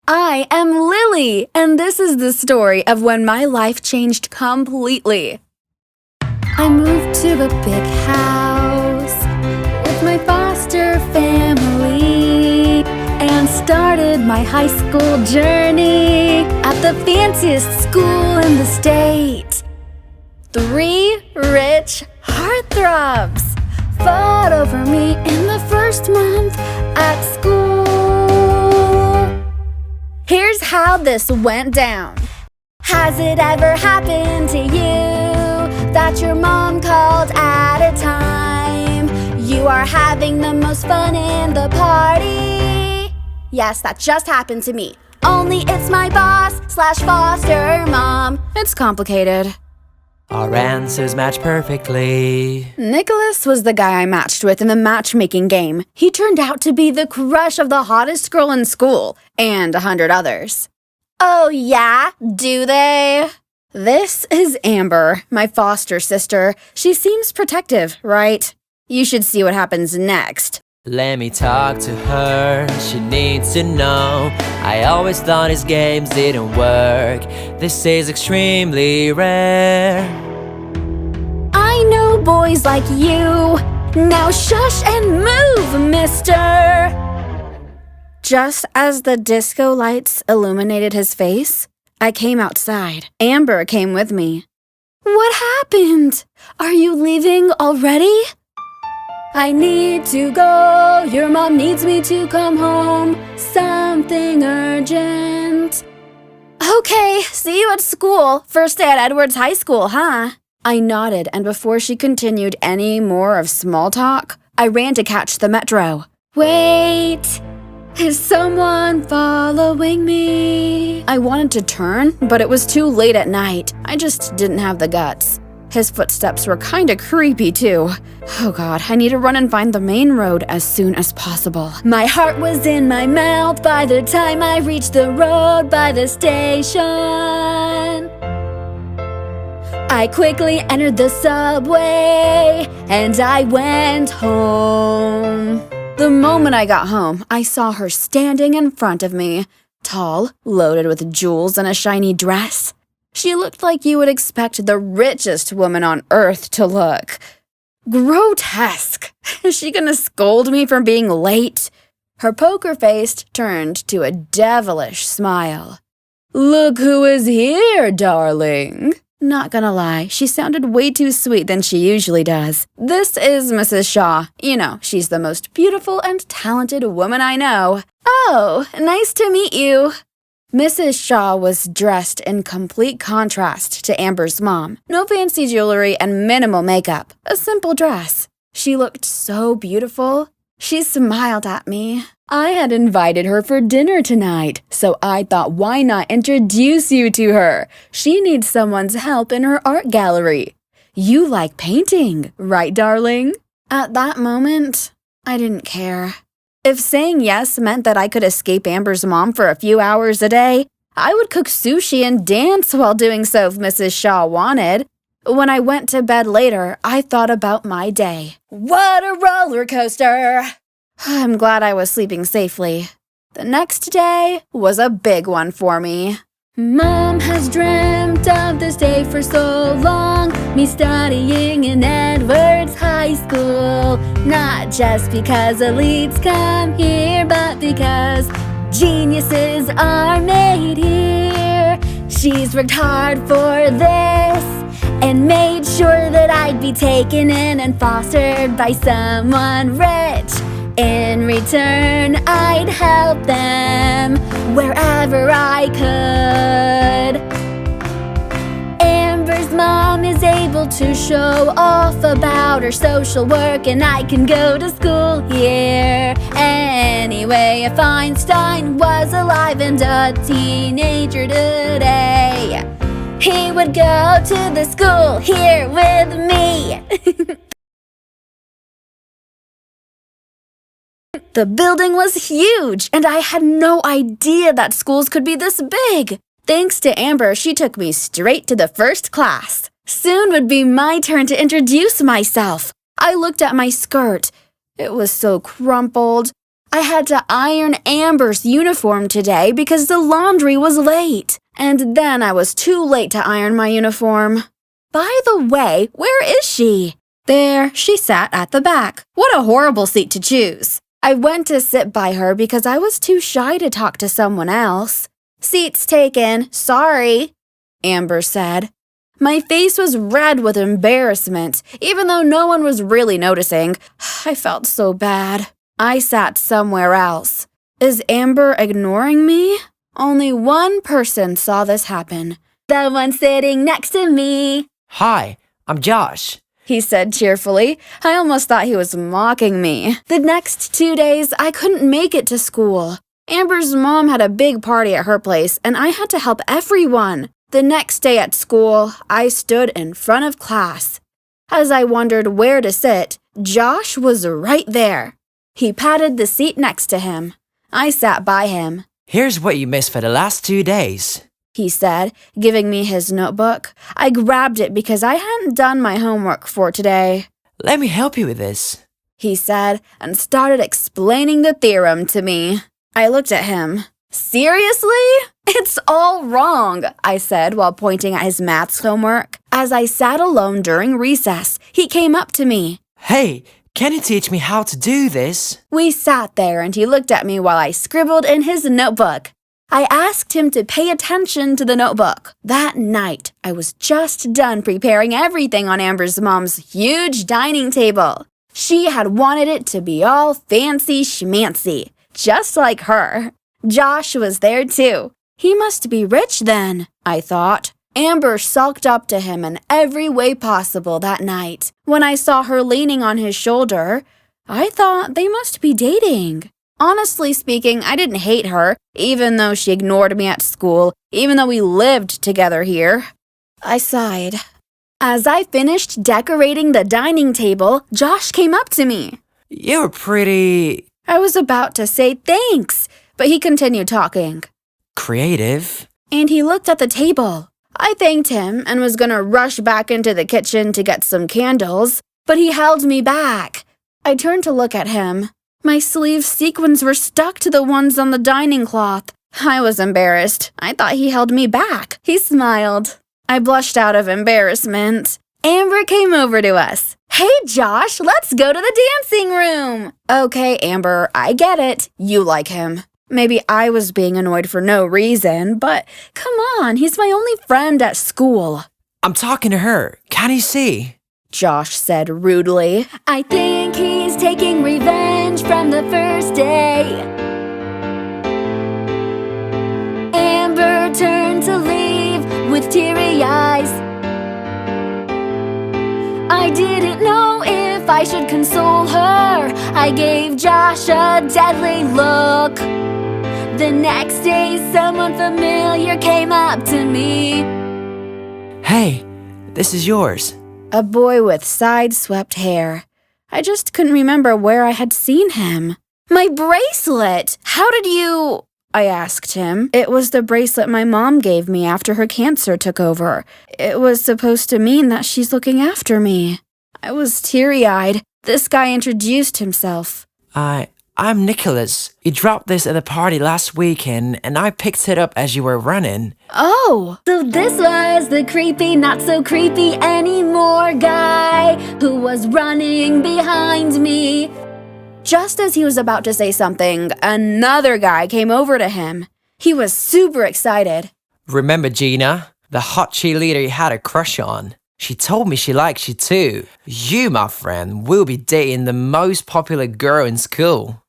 I am Lily, and this is the story of when my life changed completely. I moved to a big house with my foster family and started my high school journey at the fanciest school in the state. 3 Rich Heartthrobs fought over me in the first month at school. Here's how this went down. Has it ever happened to you that your mom called at a time you are having the most fun in the party? Yes, that just happened to me. Only it's my boss/foster mom. It's complicated. Our answers match perfectly. Nicholas was the guy I matched with in the matchmaking game. He turned out to be the crush of the hottest girl in school, and 100 others. Oh yeah? Do they? This is Amber, my foster sister. She seems protective, right? You should see what happens next. Let me talk to her, she needs to know. I always thought his games didn't work. This is extremely rare. I know boys like you. Now shush and move, mister. Just as the disco lights illuminated his face, I came outside. Amber came with me. What happened? Are you leaving already? I need to go, your mom needs me to come home, something urgent. Okay, see you at school. First day at Edwards High School, huh? I nodded, and before she continued any more of small talk, I ran to catch the metro. Wait, is someone following me? I wanted to turn, but it was too late at night. I just didn't have the guts. His footsteps were kinda creepy, too. Oh God, I need to run and find the main road as soon as possible. My heart was in my mouth by the time I reached the road by the station. I quickly entered the subway and I went home. The moment I got home, I saw her standing in front of me, tall, loaded with jewels and a shiny dress. She looked like you would expect the richest woman on earth to look. Grotesque. Is she gonna scold me for being late? Her poker face turned to a devilish smile. Look who is here, darling. Not gonna lie, she sounded way too sweet than she usually does. This is Mrs. Shaw. You know, she's the most beautiful and talented woman I know. Oh, nice to meet you. Mrs. Shaw was dressed in complete contrast to Amber's mom. No fancy jewelry and minimal makeup. A simple dress. She looked so beautiful. She smiled at me. I had invited her for dinner tonight, so I thought why not introduce you to her? She needs someone's help in her art gallery. You like painting, right, darling? At that moment, I didn't care. If saying yes meant that I could escape Amber's mom for a few hours a day, I would cook sushi and dance while doing so if Mrs. Shaw wanted. When I went to bed later, I thought about my day. What a roller coaster! I'm glad I was sleeping safely. The next day was a big one for me. Mom has dreamt of this day for so long, me studying in Edwards High School. Not just because elites come here, but because geniuses are made here. She's worked hard for this and made sure that I'd be taken in and fostered by someone rich. In return, I'd help them wherever I could. Amber's mom is able to show off about her social work, and I can go to school here. Anyway, if Einstein was alive and a teenager today, he would go to the school here with me. The building was huge, and I had no idea that schools could be this big. Thanks to Amber, she took me straight to the first class. Soon would be my turn to introduce myself. I looked at my skirt. It was so crumpled. I had to iron Amber's uniform today because the laundry was late. And then I was too late to iron my uniform. By the way, where is she? There, she sat at the back. What a horrible seat to choose. I went to sit by her because I was too shy to talk to someone else. Seats taken, sorry, Amber said. My face was red with embarrassment, even though no one was really noticing. I felt so bad. I sat somewhere else. Is Amber ignoring me? Only one person saw this happen. The one sitting next to me. Hi, I'm Josh, he said cheerfully. I almost thought he was mocking me. The next 2 days, I couldn't make it to school. Amber's mom had a big party at her place, and I had to help everyone. The next day at school, I stood in front of class. As I wondered where to sit, Josh was right there. He patted the seat next to him. I sat by him. Here's what you missed for the last 2 days, he said, giving me his notebook. I grabbed it because I hadn't done my homework for today. Let me help you with this, he said, and started explaining the theorem to me. I looked at him. Seriously? It's all wrong, I said while pointing at his maths homework. As I sat alone during recess, he came up to me. Hey, can you teach me how to do this? We sat there and he looked at me while I scribbled in his notebook. I asked him to pay attention to the notebook. That night, I was just done preparing everything on Amber's mom's huge dining table. She had wanted it to be all fancy schmancy, just like her. Josh was there too. He must be rich then, I thought. Amber sulked up to him in every way possible that night. When I saw her leaning on his shoulder, I thought they must be dating. Honestly speaking, I didn't hate her, even though she ignored me at school, even though we lived together here. I sighed. As I finished decorating the dining table, Josh came up to me. You're pretty... I was about to say thanks, but he continued talking. Creative. And he looked at the table. I thanked him and was gonna rush back into the kitchen to get some candles, but he held me back. I turned to look at him. My sleeve sequins were stuck to the ones on the dining cloth. I was embarrassed. I thought he held me back. He smiled. I blushed out of embarrassment. Amber came over to us. Hey, Josh, let's go to the dancing room. Okay, Amber, I get it. You like him. Maybe I was being annoyed for no reason, but come on, he's my only friend at school. I'm talking to her. Can you see? Josh said rudely. I think he's taking revenge from the first day. Amber turned to leave with teary eyes. I didn't know if I should console her. I gave Josh a deadly look. The next day, someone familiar came up to me. Hey, this is yours. A boy with side-swept hair. I just couldn't remember where I had seen him. My bracelet! How did you... I asked him. It was the bracelet my mom gave me after her cancer took over. It was supposed to mean that she's looking after me. I was teary-eyed. This guy introduced himself. I'm Nicholas. You dropped this at the party last weekend, and I picked it up as you were running. Oh, so this was the creepy, not so creepy anymore guy who was running behind me. Just as he was about to say something, another guy came over to him. He was super excited. Remember Gina? The hot cheerleader you had a crush on? She told me she likes you too. You, my friend, will be dating the most popular girl in school.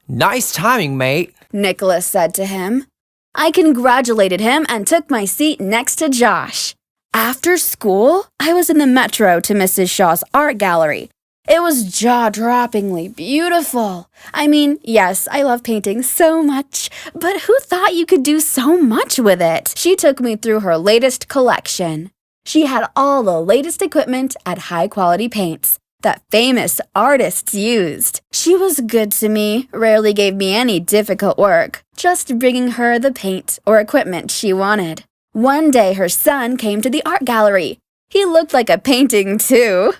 Nice timing, mate, Nicholas said to him. I congratulated him and took my seat next to Josh. After school, I was in the metro to Mrs. Shaw's art gallery. It was jaw-droppingly beautiful. I mean, yes, I love painting so much, but who thought you could do so much with it? She took me through her latest collection. She had all the latest equipment at high-quality paints that famous artists used. She was good to me, rarely gave me any difficult work, just bringing her the paint or equipment she wanted. One day, her son came to the art gallery. He looked like a painting, too.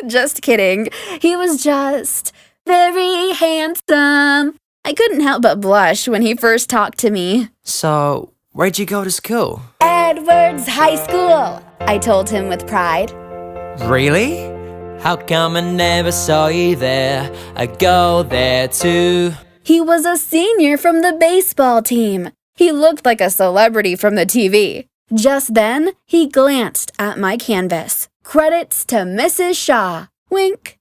Just kidding. He was just very handsome. I couldn't help but blush when he first talked to me. So, where'd you go to school? Edwards High School, I told him with pride. Really? How come I never saw you there? I go there too. He was a senior from the baseball team. He looked like a celebrity from the TV. Just then, he glanced at my canvas. Credits to Mrs. Shaw. Wink.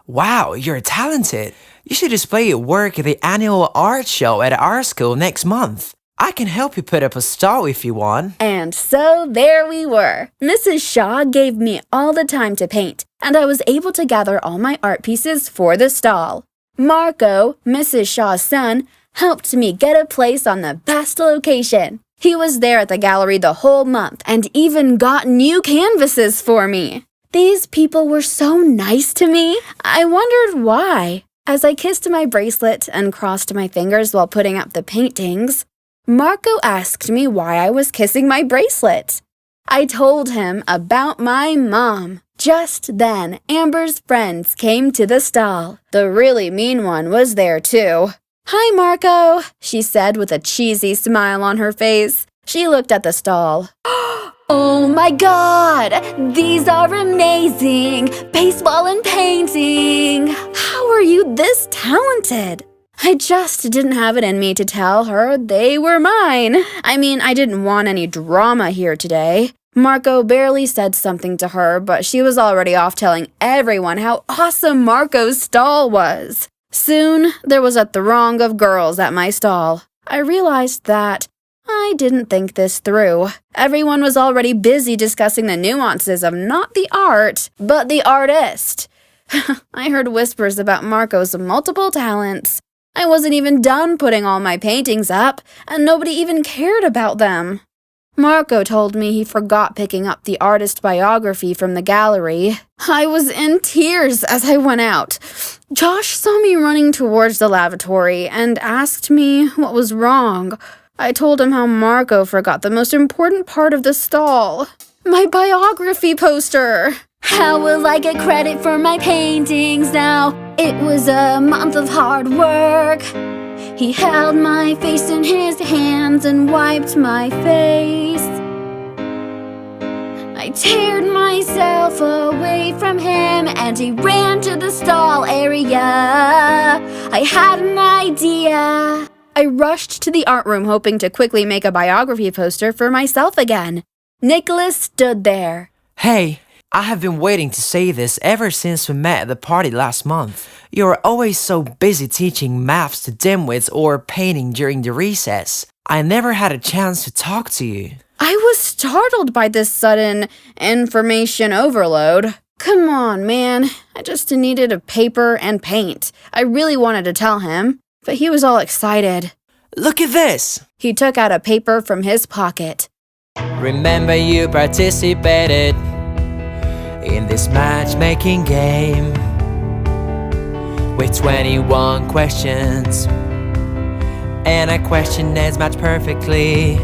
Wow, you're talented. You should display your work at the annual art show at our school next month. I can help you put up a stall if you want. And so there we were. Mrs. Shaw gave me all the time to paint, and I was able to gather all my art pieces for the stall. Marco, Mrs. Shaw's son, helped me get a place on the best location. He was there at the gallery the whole month and even got new canvases for me. These people were so nice to me. I wondered why. As I kissed my bracelet and crossed my fingers while putting up the paintings, Marco asked me why I was kissing my bracelet. I told him about my mom. Just then, Amber's friends came to the stall. The really mean one was there too. "Hi, Marco," she said with a cheesy smile on her face. She looked at the stall. "Oh my God, these are amazing! Baseball and painting! How are you this talented?" I just didn't have it in me to tell her they were mine. I mean, I didn't want any drama here today. Marco barely said something to her, but she was already off telling everyone how awesome Marco's stall was. Soon, there was a throng of girls at my stall. I realized that I didn't think this through. Everyone was already busy discussing the nuances of not the art, but the artist. I heard whispers about Marco's multiple talents. I wasn't even done putting all my paintings up, and nobody even cared about them. Marco told me he forgot picking up the artist biography from the gallery. I was in tears as I went out. Josh saw me running towards the lavatory and asked me what was wrong. I told him how Marco forgot the most important part of the stall. My biography poster. How will I get credit for my paintings now? It was a month of hard work. He held my face in his hands and wiped my face. I teared myself away from him and he ran to the stall area. I had an idea. I rushed to the art room hoping to quickly make a biography poster for myself again. Nicholas stood there. Hey, I have been waiting to say this ever since we met at the party last month. You're always so busy teaching maths to dimwits or painting during the recess. I never had a chance to talk to you. I was startled by this sudden information overload. Come on, man. I just needed a paper and paint. I really wanted to tell him, but he was all excited. Look at this! He took out a paper from his pocket. Remember you participated in this matchmaking game with 21 questions, and our questionnaires match perfectly.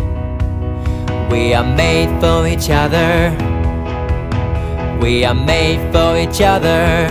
We are made for each other. We are made for each other.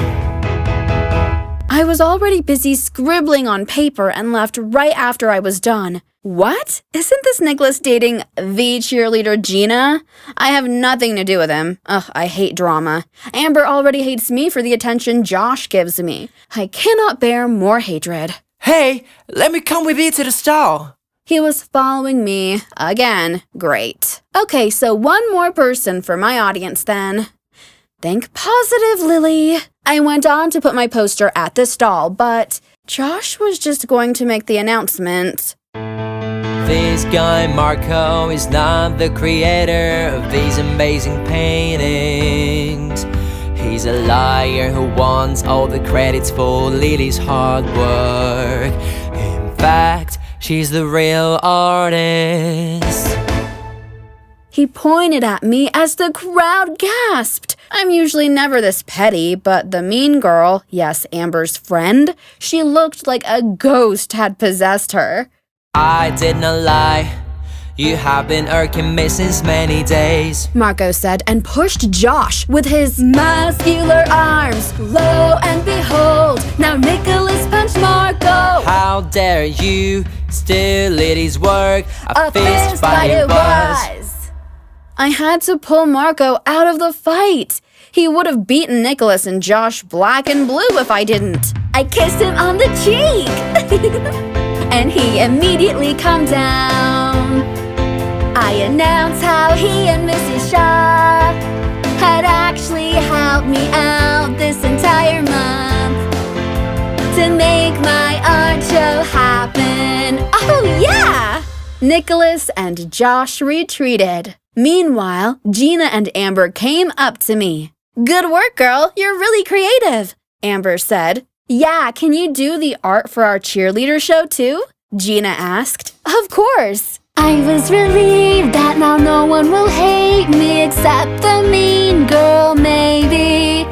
I was already busy scribbling on paper and left right after I was done. What? Isn't this Nicholas dating the cheerleader Gina? I have nothing to do with him. Ugh, I hate drama. Amber already hates me for the attention Josh gives me. I cannot bear more hatred. Hey, let me come with you to the stall. He was following me again. Great. Okay, so one more person for my audience then. Think positive, Lily. I went on to put my poster at the stall, but Josh was just going to make the announcement. This guy Marco is not the creator of these amazing paintings. He's a liar who wants all the credits for Lily's hard work. In fact, she's the real artist. He pointed at me as the crowd gasped. I'm usually never this petty, but the mean girl, yes, Amber's friend, she looked like a ghost had possessed her. I did not lie. You have been irking me since many days. Marco said and pushed Josh with his muscular arms. Lo and behold, now Nicholas punched Marco. How dare you steal Liddy's work? A fist fight it was. I had to pull Marco out of the fight. He would have beaten Nicholas and Josh black and blue if I didn't. I kissed him on the cheek. And he immediately calmed down. I announced how he and Mrs. Shaw had actually helped me out this entire month to make my art show happen. Oh yeah! Nicholas and Josh retreated. Meanwhile, Gina and Amber came up to me. Good work, girl. You're really creative, Amber said. Yeah, can you do the art for our cheerleader show too? Gina asked. Of course. I was relieved that now no one will hate me except the mean girl, maybe.